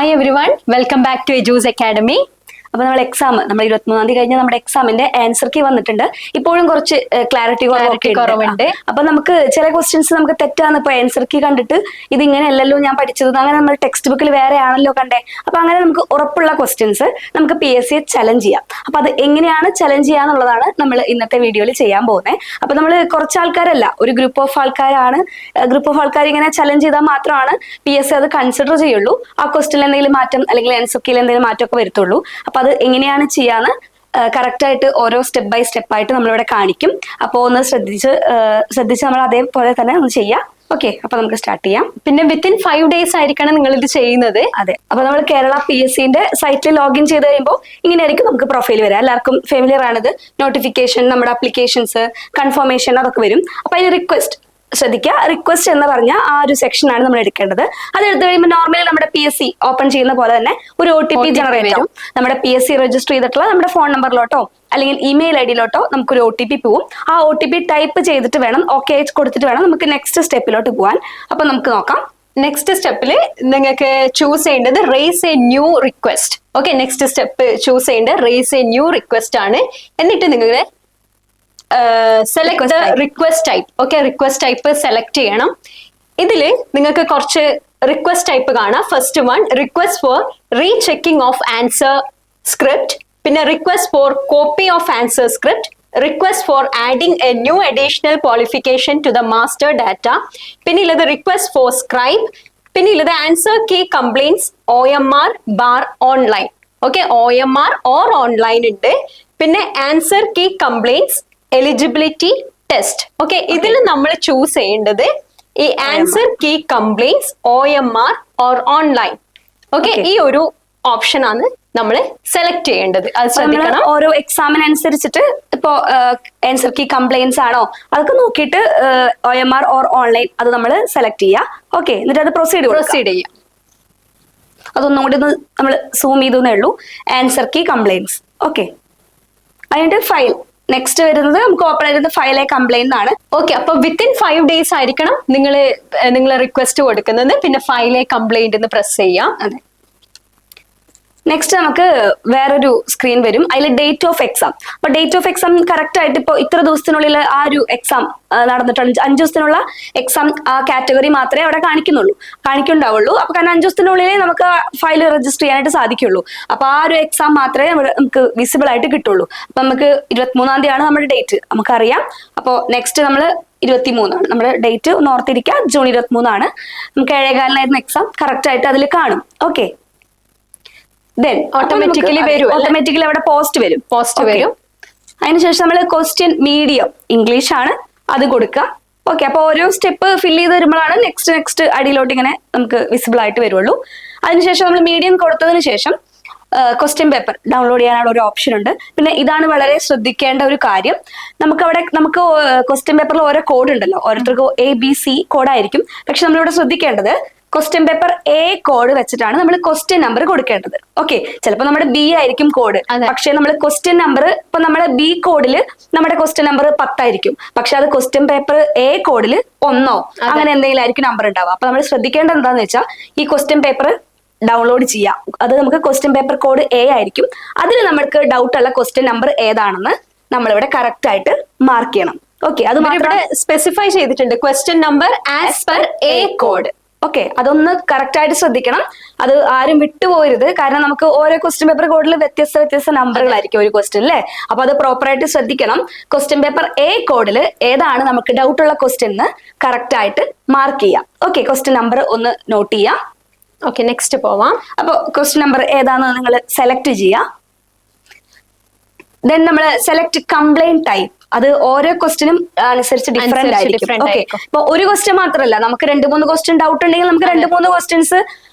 Hi everyone, welcome back to എജൂസ് academy. അപ്പൊ നമ്മൾ എക്സാം നമ്മൾ 23-ാം തീയതി കഴിഞ്ഞ നമ്മുടെ എക്സാമിന്റെ ആൻസർ കീ വന്നിട്ടുണ്ട്. ഇപ്പോഴും കുറച്ച് ക്ലാരിറ്റി കുറവുണ്ട്. അപ്പൊ നമുക്ക് ചില ക്വസ്റ്റ്യൻസ് നമുക്ക് തെറ്റാന്ന് ഇപ്പൊ ആൻസർ കീ കണ്ടിട്ട് ഇത് ഇങ്ങനെ അല്ലല്ലോ ഞാൻ പഠിച്ചത്, അങ്ങനെ നമ്മൾ ടെക്സ്റ്റ് ബുക്കിൽ വേറെ ആണല്ലോ കണ്ടേ. അപ്പൊ അങ്ങനെ നമുക്ക് ഉറപ്പുള്ള ക്വസ്റ്റ്യൻസ് നമുക്ക് PSC ചലഞ്ച് ചെയ്യാം. അപ്പൊ അത് എങ്ങനെയാണ് ചലഞ്ച് ചെയ്യാന്നുള്ളതാണ് നമ്മൾ ഇന്നത്തെ വീഡിയോയിൽ ചെയ്യാൻ പോകുന്നത്. അപ്പൊ നമ്മൾ കുറച്ച് ആൾക്കാരല്ല, ഒരു ഗ്രൂപ്പ് ഓഫ് ആൾക്കാരാണ്. ഗ്രൂപ്പ് ഓഫ് ആൾക്കാർ ഇങ്ങനെ ചലഞ്ച് ചെയ്താൽ മാത്രമാണ് PSC അത് കൺസിഡർ ചെയ്യുള്ളൂ. ആ ക്വസ്റ്റ്യനിൽ എന്തെങ്കിലും മാറ്റം അല്ലെങ്കിൽ ആൻസർ കീയിൽ എന്തെങ്കിലും മാറ്റമൊക്കെ വരുത്തുള്ളൂ. അപ്പൊ അത് എങ്ങനെയാണ് ചെയ്യാന്ന് കറക്റ്റ് ആയിട്ട് ഓരോ സ്റ്റെപ്പ് ബൈ സ്റ്റെപ്പ് ആയിട്ട് നമ്മളിവിടെ കാണിക്കും. അപ്പോൾ ഒന്ന് ശ്രദ്ധിച്ച് നമ്മൾ അതേപോലെ തന്നെ ഒന്ന് ചെയ്യാം. ഓക്കെ, അപ്പൊ നമുക്ക് സ്റ്റാർട്ട് ചെയ്യാം. പിന്നെ വിത്തിൻ 5 days ആയിരിക്കണം നിങ്ങൾ ഇത് ചെയ്യുന്നത്. അതെ, അപ്പൊ നമ്മൾ കേരള PSCന്റെ സൈറ്റിൽ ലോഗിൻ ചെയ്ത് കഴിയുമ്പോൾ ഇങ്ങനെയായിരിക്കും നമുക്ക് പ്രൊഫൈൽ വരാം. എല്ലാവർക്കും ഫെമിലിയർ ആണിത്. നോട്ടിഫിക്കേഷൻ, നമ്മുടെ അപ്ലിക്കേഷൻസ്, കൺഫർമേഷൻ അതൊക്കെ വരും. അപ്പൊ അതിന് റിക്വസ്റ്റ് ശ്രദ്ധിക്കുക. റിക്വസ്റ്റ് എന്ന് പറഞ്ഞ ആ ഒരു സെക്ഷനാണ് നമ്മൾ എടുക്കേണ്ടത്. അത് എടുത്തു കഴിയുമ്പോൾ നോർമലി നമ്മുടെ PSC ഓപ്പൺ ചെയ്യുന്ന പോലെ തന്നെ ഒരു OTP ജനറേറ്റ് ആവും. നമ്മുടെ PSC രജിസ്റ്റർ ചെയ്തിട്ടുള്ള നമ്മുടെ ഫോൺ നമ്പറിലോട്ടോ അല്ലെങ്കിൽ ഇമെയിൽ IDയിലോട്ടോ നമുക്കൊരു OTP പോവും. ആ OTP ടൈപ്പ് ചെയ്തിട്ട് വേണം, ഓക്കെ കൊടുത്തിട്ട് വേണം നമുക്ക് നെക്സ്റ്റ് സ്റ്റെപ്പിലോട്ട് പോകാൻ. അപ്പൊ നമുക്ക് നോക്കാം. നെക്സ്റ്റ് സ്റ്റെപ്പിൽ നിങ്ങൾക്ക് ചൂസ് ചെയ്യേണ്ടത് raise a new request. Okay, next step choose ചെയ്യേണ്ടത് റേസ് എ ന്യൂ റിക്വസ്റ്റ് ആണ്. എന്നിട്ട് നിങ്ങൾ select request type. Okay, request type select ചെയ്യണം. ഇതിൽ നിങ്ങൾക്ക് കുറച്ച് റിക്വസ്റ്റ് ടൈപ്പ് കാണാം. First one, request for rechecking of answer script. പിന്നെ request for copy of answer script. Request for adding a new additional qualification to the master data. പിന്നെ ഉള്ളത് request for scribe. പിന്നെ ഉള്ളത് answer key complaints OMR bar online. Okay, OMR or online ഉണ്ട്. പിന്നെ answer key complaints eligibility test. Okay, ഇതിൽ നമ്മൾ choose ചെയ്യേണ്ടത് ഈ answer key complaints OMR or online. Okay, ഈ ഒരു ഓപ്ഷൻ ആണ് നമ്മൾ സെലക്ട് ചെയ്യേണ്ടത്. അത് ശ്രദ്ധിക്കണം. ഓരോ എക്സാമിനനുസരിച്ചിട്ട് ഇപ്പോ ആൻസർ കീ കംപ്ലൈൻസ് ആണോ അതൊക്കെ നോക്കിയിട്ട് OMR ഓർ ഓൺലൈൻ അത് നമ്മൾ സെലക്ട് ചെയ്യുക. ഓക്കെ, എന്നിട്ട് അത് പ്രൊസീഡ് ചെയ്യാം. അതൊന്നും കൂടി നമ്മൾ സൂം ചെയ്തേ ഉള്ളൂ. Answer key complaints. ഓക്കെ, അതിന്റെ ഫയൽ നെക്സ്റ്റ് വരുന്നത് നമുക്ക് ഓപ്പൺ ആയിരുന്നത് ഫയലെ കംപ്ലൈന്റ് ആണ്. ഓക്കെ, അപ്പൊ വിത്തിൻ 5 days ആയിരിക്കണം നിങ്ങൾ റിക്വസ്റ്റ് കൊടുക്കുന്നത്. പിന്നെ ഫയലെ കംപ്ലൈന്റ് എന്ന് പ്രസ് ചെയ്യാം. അതെ, നെക്സ്റ്റ് നമുക്ക് വേറൊരു സ്ക്രീൻ വരും. അതിൽ ഡേറ്റ് ഓഫ് എക്സാം. അപ്പൊ ഡേറ്റ് ഓഫ് എക്സാം കറക്റ്റ് ആയിട്ട് ഇപ്പോൾ ഇത്ര ദിവസത്തിനുള്ളിൽ ആ ഒരു എക്സാം നടന്നിട്ടുണ്ട്. 5 ദിവസത്തിനുള്ള എക്സാം ആ കാറ്റഗറി മാത്രമേ അവിടെ കാണിക്കുന്നുണ്ടാവുള്ളൂ. അപ്പൊ കാരണം 5 ദിവസത്തിനുള്ളിലേ നമുക്ക് ഫയൽ രജിസ്റ്റർ ചെയ്യാനായിട്ട് സാധിക്കുള്ളൂ. അപ്പൊ ആ ഒരു എക്സാം മാത്രമേ നമുക്ക് വിസിബിൾ ആയിട്ട് കിട്ടുള്ളൂ. അപ്പൊ നമുക്ക് 23-ാം തീയതിയാണ് നമ്മുടെ ഡേറ്റ് നമുക്കറിയാം. അപ്പോൾ നെക്സ്റ്റ് നമ്മൾ 23 നമ്മുടെ ഡേറ്റ് ഓർത്തിരിക്കുക. ജൂൺ 23 നമുക്ക് 7:15 എക്സാം കറക്റ്റ് ആയിട്ട് അതിൽ കാണും. ഓക്കെ, ദെൻ ഓട്ടോമാറ്റിക്കലി അവിടെ പോസ്റ്റ് വരും. അതിനുശേഷം നമ്മൾ ക്വസ്റ്റ്യൻ മീഡിയം ഇംഗ്ലീഷ് ആണ് അത് കൊടുക്കുക. ഓക്കെ, അപ്പൊ ഓരോ സ്റ്റെപ്പ് ഫില്ല് ചെയ്ത് വരുമ്പോഴാണ് നെക്സ്റ്റ് അടിയിലോട്ട് ഇങ്ങനെ നമുക്ക് വിസിബിൾ ആയിട്ട് വരുള്ളൂ. അതിനുശേഷം നമ്മൾ മീഡിയം കൊടുത്തതിന് ശേഷം ക്വസ്റ്റ്യൻ പേപ്പർ ഡൗൺലോഡ് ചെയ്യാനുള്ള ഒരു ഓപ്ഷൻ ഉണ്ട്. പിന്നെ ഇതാണ് വളരെ ശ്രദ്ധിക്കേണ്ട ഒരു കാര്യം. നമുക്ക് ക്വസ്റ്റ്യൻ പേപ്പറിൽ ഓരോ കോഡ് ഉണ്ടല്ലോ, ഓരോരുത്തർക്ക് ABC കോഡായിരിക്കും. പക്ഷെ നമ്മളിവിടെ ശ്രദ്ധിക്കേണ്ടത് ക്വസ്റ്റ്യൻ പേപ്പർ A കോഡ് വെച്ചിട്ടാണ് നമ്മൾ ക്വസ്റ്റ്യൻ നമ്പർ കൊടുക്കേണ്ടത്. ഓക്കെ, ചിലപ്പോൾ നമ്മുടെ B ആയിരിക്കും കോഡ്. പക്ഷെ നമ്മൾ ക്വസ്റ്റ്യൻ നമ്പർ ഇപ്പൊ നമ്മുടെ B കോഡില് നമ്മുടെ ക്വസ്റ്റ്യൻ നമ്പർ 10 ആയിരിക്കും. പക്ഷെ അത് ക്വസ്റ്റ്യൻ പേപ്പർ A കോഡില് 1 അങ്ങനെ എന്തെങ്കിലും ആയിരിക്കും നമ്പർ ഉണ്ടാവുക. അപ്പൊ നമ്മൾ ശ്രദ്ധിക്കേണ്ടത് എന്താന്ന് വെച്ചാൽ ഈ ക്വസ്റ്റ്യൻ പേപ്പർ ഡൗൺലോഡ് ചെയ്യാം. അത് നമുക്ക് ക്വസ്റ്റ്യൻ പേപ്പർ കോഡ് A ആയിരിക്കും. അതിൽ നമുക്ക് ഡൗട്ട് ഉള്ള ക്വസ്റ്റ്യൻ നമ്പർ ഏതാണെന്ന് നമ്മളിവിടെ കറക്റ്റ് ആയിട്ട് മാർക്ക് ചെയ്യണം. ഓക്കെ, അത് ഇവിടെ സ്പെസിഫൈ ചെയ്തിട്ടുണ്ട് question number as per A code. Okay, അതൊന്ന് കറക്റ്റ് ആയിട്ട് ശ്രദ്ധിക്കണം. അത് ആരും വിട്ടുപോകരുത്. കാരണം നമുക്ക് ഓരോ ക്വസ്റ്റ്യൻ പേപ്പർ കോഡിൽ വ്യത്യസ്ത നമ്പറുകളായിരിക്കും ഒരു ക്വസ്റ്റ്യൻ അല്ലേ. അപ്പൊ അത് പ്രോപ്പറായിട്ട് ശ്രദ്ധിക്കണം. ക്വസ്റ്റ്യൻ പേപ്പർ A കോഡിൽ ഏതാണ് നമുക്ക് ഡൗട്ട് ഉള്ള ക്വസ്റ്റ്യൻ എന്ന് കറക്റ്റ് ആയിട്ട് മാർക്ക് ചെയ്യാം. ഓക്കെ, ക്വസ്റ്റ്യൻ നമ്പർ ഒന്ന് നോട്ട് ചെയ്യാം. ഓക്കെ, നെക്സ്റ്റ് പോവാം. അപ്പൊ ക്വസ്റ്റ്യൻ നമ്പർ ഏതാണെന്ന് നിങ്ങൾ സെലക്ട് ചെയ്യാം. ദെൻ നമ്മൾ സെലക്ട് കംപ്ലൈന്റ് ടൈപ്പ്. അത് ഓരോ ക്വസ്റ്റിനും അനുസരിച്ച് ഡിഫറെന്റ് ആയിരിക്കും. ഓക്കെ, ഇപ്പൊ ഒരു ക്വസ്റ്റ്യൻ മാത്രമല്ല, നമുക്ക് 2-3 ക്വസ്റ്റ്യൻ ഡൗട്ട് ഉണ്ടെങ്കിൽ നമുക്ക് 2-3 ക്വസ്റ്റ്യൻസ്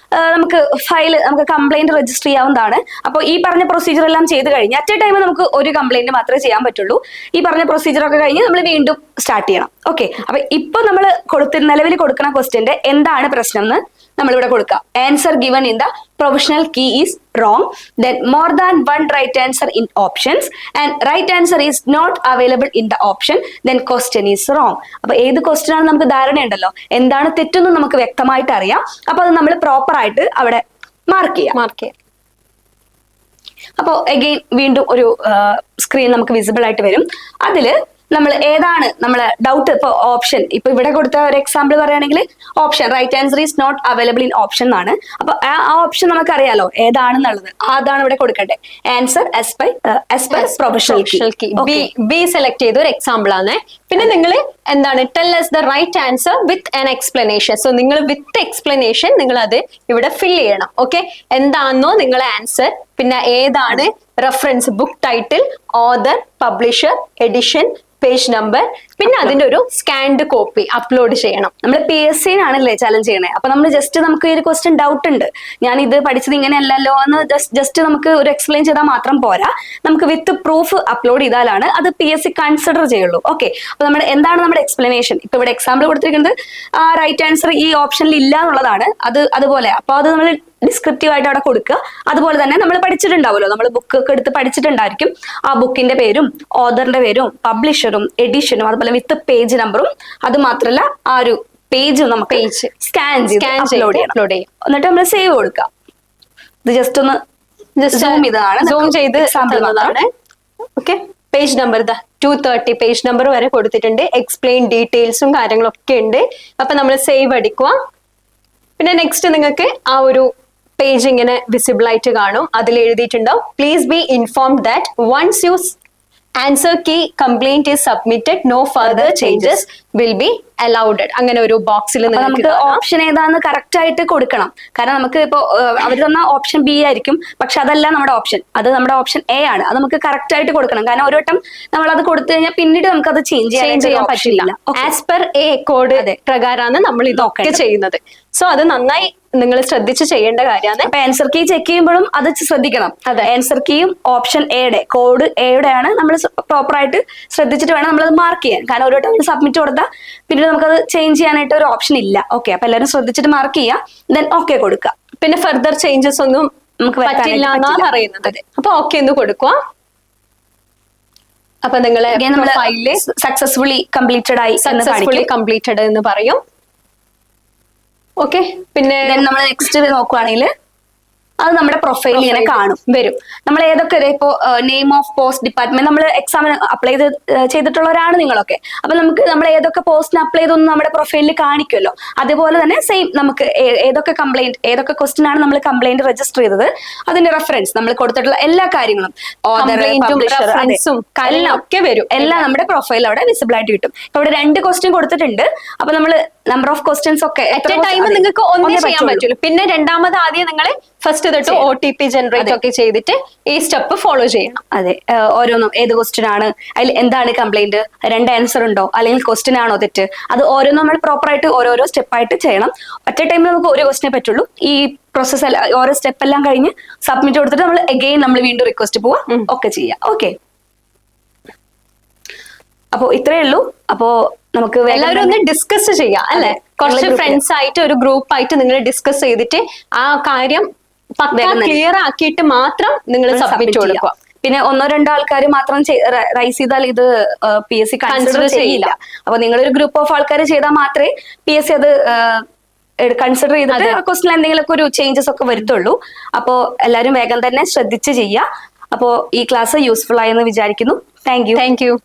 നമുക്ക് കംപ്ലൈന്റ് രജിസ്റ്റർ ചെയ്യാവുന്നതാണ്. അപ്പോൾ ഈ പറഞ്ഞ പ്രൊസീജിയർ എല്ലാം ചെയ്ത് കഴിഞ്ഞ് അറ്റ് എ ടൈം നമുക്ക് ഒരു കംപ്ലൈന്റ് മാത്രമേ ചെയ്യാൻ പറ്റുള്ളൂ. ഈ പറഞ്ഞ പ്രൊസീജിയർ ഒക്കെ കഴിഞ്ഞ് നമ്മൾ വീണ്ടും സ്റ്റാർട്ട് ചെയ്യണം. ഓക്കെ, അപ്പൊ ഇപ്പൊ നമ്മൾ നിലവിൽ കൊടുക്കുന്ന ക്വസ്റ്റ്യന്റെ എന്താണ് പ്രശ്നം എന്ന് നമ്മളിവിടെ കൊടുക്കുക. Answer given in the provisional key is wrong. Then more than one right answer in options and right answer is not available in the option, then question is wrong. അപ്പൊ ഏത് ക്വസ്റ്റ്യൻ ആണ് നമുക്ക് ധാരണയുണ്ടല്ലോ, എന്താണ് തെറ്റെന്ന് നമുക്ക് വ്യക്തമായിട്ട് അറിയാം. അപ്പൊ അത് നമ്മൾ പ്രോപ്പർ ആയിട്ട് അവിടെ മാർക്ക് ചെയ്യാം. മാർക്ക് ചെയ്യാം. അപ്പോൾ അഗെയിൻ വീണ്ടും ഒരു സ്ക്രീൻ നമുക്ക് വിസിബിൾ ആയിട്ട് വരും. അതില് നമ്മൾ ഏതാണ് നമ്മളെ ഡൗട്ട്, ഇപ്പൊ ഓപ്ഷൻ, ഇപ്പൊ ഇവിടെ കൊടുത്ത ഒരു എക്സാമ്പിൾ പറയുകയാണെങ്കിൽ option right answer is not available in option എന്നാണ്. അപ്പൊ ആ ഓപ്ഷൻ നമുക്ക് അറിയാലോ ഏതാണെന്നുള്ളത്, അതാണ് ഇവിടെ കൊടുക്കട്ടെ. Answer as per professional key. B select ചെയ്ത ഒരു എക്സാമ്പിൾ ആണ്. പിന്നെ നിങ്ങൾ എന്താണ് tell us the right answer with an explanation. So നിങ്ങൾ വിത്ത് എക്സ്പ്ലനേഷൻ നിങ്ങൾ അത് ഇവിടെ ഫിൽ ചെയ്യണം. ഓക്കെ, എന്താണെന്നോ നിങ്ങളെ ആൻസർ, പിന്നെ ഏതാണ് reference, book title, author, publisher, edition, page number, പിന്നെ അതിന്റെ ഒരു സ്കാൻഡ് കോപ്പി അപ്ലോഡ് ചെയ്യണം. നമ്മൾ PSC ആണല്ലേ ചലഞ്ച് ചെയ്യണേ. അപ്പൊ നമ്മൾ ജസ്റ്റ് നമുക്ക് ഈ ഒരു ക്വസ്റ്റ്യൻ ഡൗട്ട് ഉണ്ട്, ഞാൻ ഇത് പഠിച്ചത് ഇങ്ങനെയല്ലല്ലോ എന്ന് ജസ്റ്റ് നമുക്ക് ഒരു എക്സ്പ്ലെയിൻ ചെയ്താൽ മാത്രം പോരാ, നമുക്ക് വിത്ത് പ്രൂഫ് അപ്ലോഡ് ചെയ്താലാണ് അത് PSC കൺസിഡർ ചെയ്യുള്ളൂ. ഓക്കെ, അപ്പൊ നമ്മുടെ എന്താണ് നമ്മുടെ എക്സ്പ്ലനേഷൻ, ഇപ്പൊ ഇവിടെ എക്സാമ്പിൾ കൊടുത്തിരിക്കുന്നത് ആ റൈറ്റ് ആൻസർ ഈ ഓപ്ഷനിൽ ഇല്ല എന്നുള്ളതാണ്. അതുപോലെ അപ്പൊ അത് നമ്മൾ ഡിസ്ക്രിപ്റ്റീവ് ആയിട്ട് അവിടെ കൊടുക്കുക. അതുപോലെ തന്നെ നമ്മൾ പഠിച്ചിട്ടുണ്ടാവുമല്ലോ, നമ്മൾ ബുക്ക് ഒക്കെ എടുത്ത് പഠിച്ചിട്ടുണ്ടായിരിക്കും, ആ ബുക്കിന്റെ പേരും ഓതറിന്റെ പേരും പബ്ലിഷറും എഡിഷനും അതുപോലെ വിത്ത് പേജ് നമ്പറും, അത് മാത്രമല്ല ആ ഒരു പേജും നമുക്ക് സ്കാൻ അപ്ലോഡ് ചെയ്യണം. എന്നിട്ട് നമ്മൾ സേവ് കൊടുക്കാം. ഇത് ജസ്റ്റ് ഒന്ന് സൂം ചെയ്ത് തന്നതാണ്. Okay, page number 230 page number വരെ കൊടുത്തിട്ടുണ്ട്. എക്സ്പ്ലെയിൻ ഡീറ്റെയിൽസും കാര്യങ്ങളൊക്കെ ഉണ്ട്. അപ്പൊ നമ്മൾ സേവ് അടിക്കുക. പിന്നെ നെക്സ്റ്റ് നിങ്ങൾക്ക് ആ ഒരു പേജ് ഇങ്ങനെ വിസിബിൾ ആയിട്ട് കാണും. അതിൽ എഴുതിയിട്ടുണ്ടാവും please be informed that once you answer key complaint is submitted no further changes will be allowed. അങ്ങനെ ഒരു ബോക്സിൽ നമുക്ക് ഓപ്ഷൻ ഏതാന്ന് കറക്റ്റ് ആയിട്ട് കൊടുക്കണം. കാരണം നമുക്ക് ഇപ്പോ അവർ തന്ന ഓപ്ഷൻ ബി ആയിരിക്കും, പക്ഷെ അതല്ല നമ്മുടെ ഓപ്ഷൻ, അത് നമ്മുടെ ഓപ്ഷൻ എ ആണ്. അത് നമുക്ക് കറക്റ്റ് ആയിട്ട് കൊടുക്കണം. കാരണം ഒരു വട്ടം നമ്മൾ അത് കൊടുത്തു കഴിഞ്ഞാൽ പിന്നീട് നമുക്ക് അത് ചേഞ്ച് ചെയ്യാൻ പറ്റില്ല. ആസ് പെർ എ കോഡ് പ്രകാരമാണ് നമ്മൾ ഇതൊക്കെ ചെയ്യുന്നത്. സോ അത് നന്നായി നിങ്ങൾ ശ്രദ്ധിച്ച് ചെയ്യേണ്ട കാര്യമാണ്. അപ്പൊ ആൻസർ കീ ചെക്ക് ചെയ്യുമ്പോഴും അത് ശ്രദ്ധിക്കണം. അതെ, ആൻസർ കീയും ഓപ്ഷൻ എയുടെ കോഡ് എയുടെ ആണ് നമ്മൾ പ്രോപ്പർ ആയിട്ട് ശ്രദ്ധിച്ചിട്ട് വേണം നമ്മൾ അത് മാർക്ക് ചെയ്യാൻ. കാരണം ഒരു വട്ടം സബ്മിറ്റ് കൊടുത്താൽ പിന്നീട് നമുക്കത് ചേഞ്ച് ചെയ്യാനായിട്ട് ഒരു ഓപ്ഷൻ ഇല്ല. ഓക്കെ, അപ്പൊ എല്ലാവരും ശ്രദ്ധിച്ചിട്ട് മാർക്ക് ചെയ്യാം, ദെൻ ഓക്കെ കൊടുക്കുക. പിന്നെ ഫർദർ ചേഞ്ചസ് ഒന്നും നമുക്ക് പറ്റില്ല എന്നാണ് പറയുന്നത്. അപ്പൊ ഓക്കെ എന്ന് കൊടുക്കുക. അപ്പൊ നിങ്ങളെ ഫയലില് സക്സസ്ഫുള്ളി കംപ്ലീറ്റഡ് ആയി, സക്സസ്ഫുള്ളി കംപ്ലീറ്റഡ് എന്ന് പറയും. ഓക്കെ, പിന്നെ നമ്മൾ നെക്സ്റ്റ് നോക്കുവാണെങ്കിൽ അത് നമ്മുടെ പ്രൊഫൈൽ ഇങ്ങനെ വരും. നമ്മൾ ഏതൊക്കെ ഇപ്പോ നെയിം ഓഫ് പോസ്റ്റ് ഡിപ്പാർട്ട്മെന്റ് നമ്മൾ എക്സാമിന് അപ്ലൈ ചെയ്തിട്ടുള്ളവരാണ് നിങ്ങളൊക്കെ. അപ്പൊ നമുക്ക് നമ്മൾ ഏതൊക്കെ പോസ്റ്റിന് അപ്ലൈ ചെയ്തൊന്നും നമ്മുടെ പ്രൊഫൈലിൽ കാണിക്കുമല്ലോ. അതുപോലെ തന്നെ സെയിം നമുക്ക് ഏതൊക്കെ കംപ്ലൈന്റ്, ഏതൊക്കെ ക്വസ്റ്റ്യൻ ആണ് നമ്മൾ കംപ്ലൈന്റ് രജിസ്റ്റർ ചെയ്തത്, അതിന്റെ റെഫറൻസ് നമ്മൾ കൊടുത്തിട്ടുള്ള എല്ലാ കാര്യങ്ങളും, ഒക്കെ വരും, എല്ലാം നമ്മുടെ പ്രൊഫൈൽ അവിടെ വിസിബിൾ ആയിട്ട് കിട്ടും. അവിടെ 2 ക്വസ്റ്റ്യൻ കൊടുത്തിട്ടുണ്ട്. അപ്പൊ നമ്മൾ നമ്പർ ഓഫ് ക്വസ്റ്റ്യൻസ് ഒക്കെ നിങ്ങൾക്ക് ഒന്നേ ചെയ്യാൻ പറ്റുള്ളൂ. പിന്നെ രണ്ടാമത് ആദ്യം നിങ്ങൾ ഫസ്റ്റ് തൊട്ട് OTP ജനറേറ്റ് ഒക്കെ ചെയ്തിട്ട് ഈ സ്റ്റെപ്പ് ഫോളോ ചെയ്യണം. അതെ, ഓരോന്നും ഏത് ക്വസ്റ്റ്യൻ ആണ്, അതിൽ എന്താണ് കംപ്ലൈന്റ്, 2 ആൻസർ ഉണ്ടോ, അല്ലെങ്കിൽ ക്വസ്റ്റ്യൻ ആണോ തെറ്റ്, അത് ഓരോന്നും നമ്മൾ പ്രോപ്പർ ആയിട്ട് ഓരോരോ സ്റ്റെപ്പായിട്ട് ചെയ്യണം. ഒറ്റ ടൈമിൽ നമുക്ക് ഒരു ക്വസ്റ്റ്യനെ പറ്റുള്ളൂ. ഈ പ്രോസസ് ഓരോ സ്റ്റെപ്പ് എല്ലാം കഴിഞ്ഞ് സബ്മിറ്റ് കൊടുത്തിട്ട് നമ്മൾ അഗെയിൻ നമ്മൾ വീണ്ടും റിക്വസ്റ്റ് പോവാ ഒക്കെ ചെയ്യാം. ഓക്കെ, അപ്പോ ഇത്രയേ ഉള്ളൂ. അപ്പോ നമുക്ക് എല്ലാവരും ഒന്ന് ഡിസ്കസ് ചെയ്യാം അല്ലെ, കുറച്ച് ഫ്രണ്ട്സ് ആയിട്ട് ഒരു ഗ്രൂപ്പ് ആയിട്ട് നിങ്ങൾ ഡിസ്കസ് ചെയ്തിട്ട് ആ കാര്യം ക്ലിയർ ആക്കിയിട്ട് മാത്രം നിങ്ങൾ സബ്മിറ്റ് കൊടുക്കുക. പിന്നെ 1-2 ആൾക്കാർ മാത്രം റൈസ് ചെയ്താൽ ഇത് PSC കൺസിഡർ ചെയ്യില്ല. അപ്പൊ നിങ്ങളൊരു ഗ്രൂപ്പ് ഓഫ് ആൾക്കാർ ചെയ്താൽ മാത്രമേ PSC അത് കൺസിഡർ ചെയ്തിട്ട് ക്വസ്റ്റിൽ എന്തെങ്കിലുമൊക്കെ ഒരു ചേഞ്ചസ് ഒക്കെ വരുത്തുള്ളൂ. അപ്പോ എല്ലാവരും വേഗം തന്നെ ശ്രദ്ധിച്ച് ചെയ്യുക. അപ്പോ ഈ ക്ലാസ് യൂസ്ഫുൾ ആയെന്ന് വിചാരിക്കുന്നു. Thank you.